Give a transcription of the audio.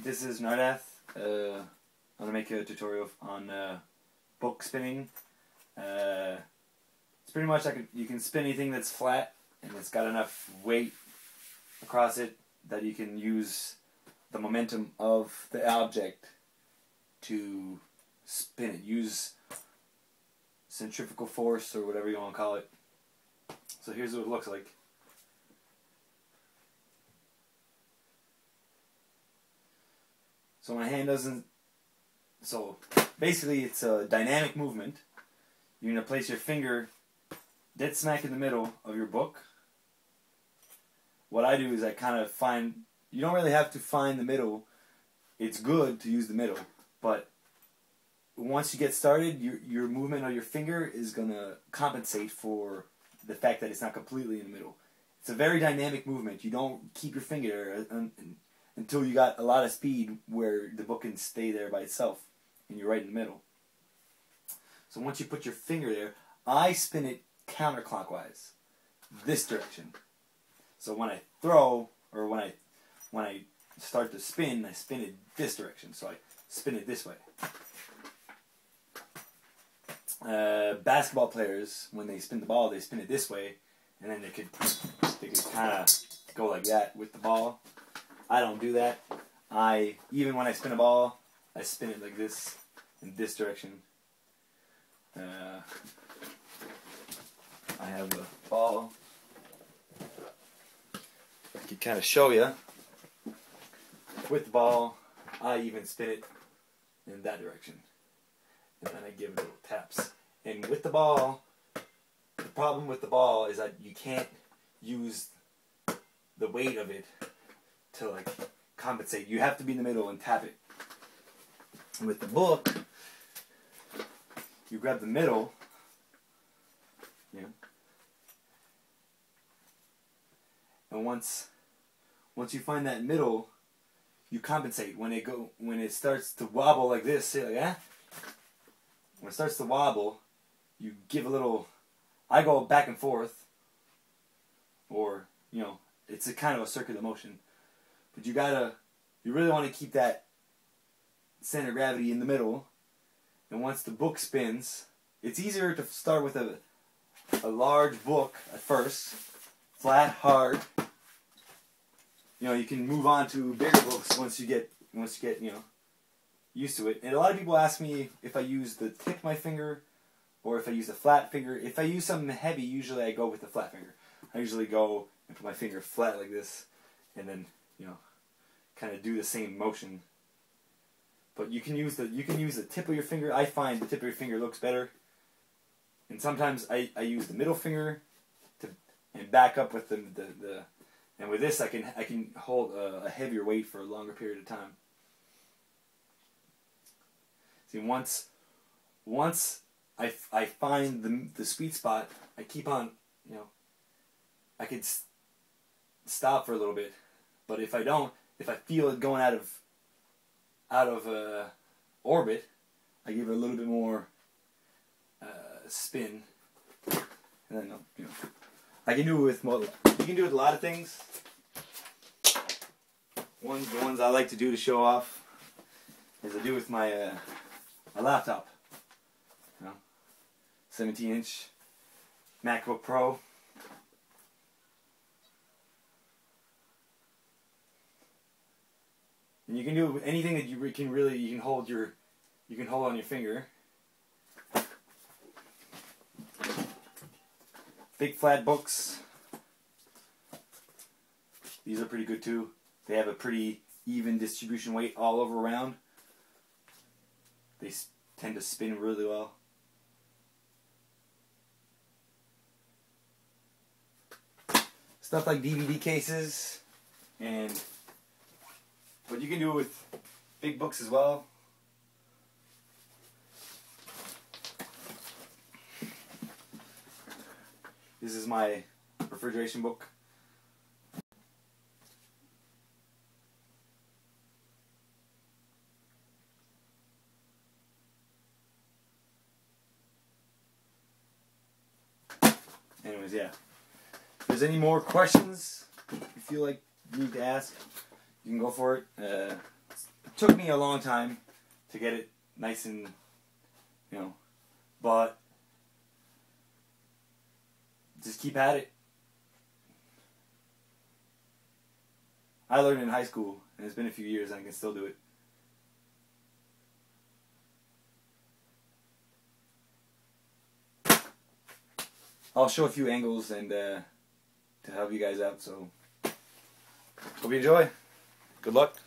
this is Nardath. I'm going to make a tutorial on book spinning. It's pretty much like you can spin anything that's flat and it's got enough weight across it that you can use the momentum of the object to spin it. Use centrifugal force or whatever you want to call it. So here's what it looks like. So my hand doesn't... So basically it's a dynamic movement. You're going to place your finger dead smack in the middle of your book. What I do is I kind of find... You don't really have to find the middle. It's good to use the middle. But once you get started, your movement of your finger is going to compensate for the fact that it's not completely in the middle. It's a very dynamic movement. You don't keep your finger there until you got a lot of speed where the book can stay there by itself and you're right in the middle. So once you put your finger there, I spin it counterclockwise, this direction. So when I throw, or when I start to spin, I spin it this direction. So I spin it this way. Basketball players, when they spin the ball, they spin it this way, and then they could kind of go like that with the ball. I don't do that. Even when I spin a ball, I spin it like this, in this direction. I have a ball. I can kind of show you. With the ball, I even spin it in that direction. And then I give it little taps. And with the ball, the problem with the ball is that you can't use the weight of it to like compensate. You have to be in the middle and tap it. And with the book, you grab the middle, and once you find that middle, you compensate. When it starts to wobble like this, say like that. When it starts to wobble, you give a little. I go back and forth, or it's a kind of a circular motion. But you really want to keep that center of gravity in the middle. And once the book spins, it's easier to start with a large book at first, flat, hard. You can move on to bigger books once you get used to it. And a lot of people ask me if I use the tip of my finger or if I use the flat finger. If I use something heavy, usually I go with the flat finger. I usually go and put my finger flat like this, and then kind of do the same motion. But you can use the tip of your finger. I find the tip of your finger looks better. And sometimes I use the middle finger and back up with the and with this I can hold a heavier weight for a longer period of time. See, once I find the sweet spot, I keep on, I could stop for a little bit, but if I don't, if I feel it going out of orbit, I give it a little bit more spin, and then I can do it with you can do it with a lot of things. The ones I like to do to show off is I do with my laptop, 17-inch MacBook Pro. And you can do anything that you can hold on your finger. Big flat books. These are pretty good too. They have a pretty even distribution weight all over around. They tend to spin really well. Stuff like DVD cases, but you can do it with big books as well. This is my refrigeration book. Anyways, yeah. If there's any more questions you feel like you need to ask, you can go for it. took me a long time to get it nice and, but just keep at it. I learned in high school, and it's been a few years, and I can still do it. I'll show a few angles and to help you guys out, so hope you enjoy. Good luck.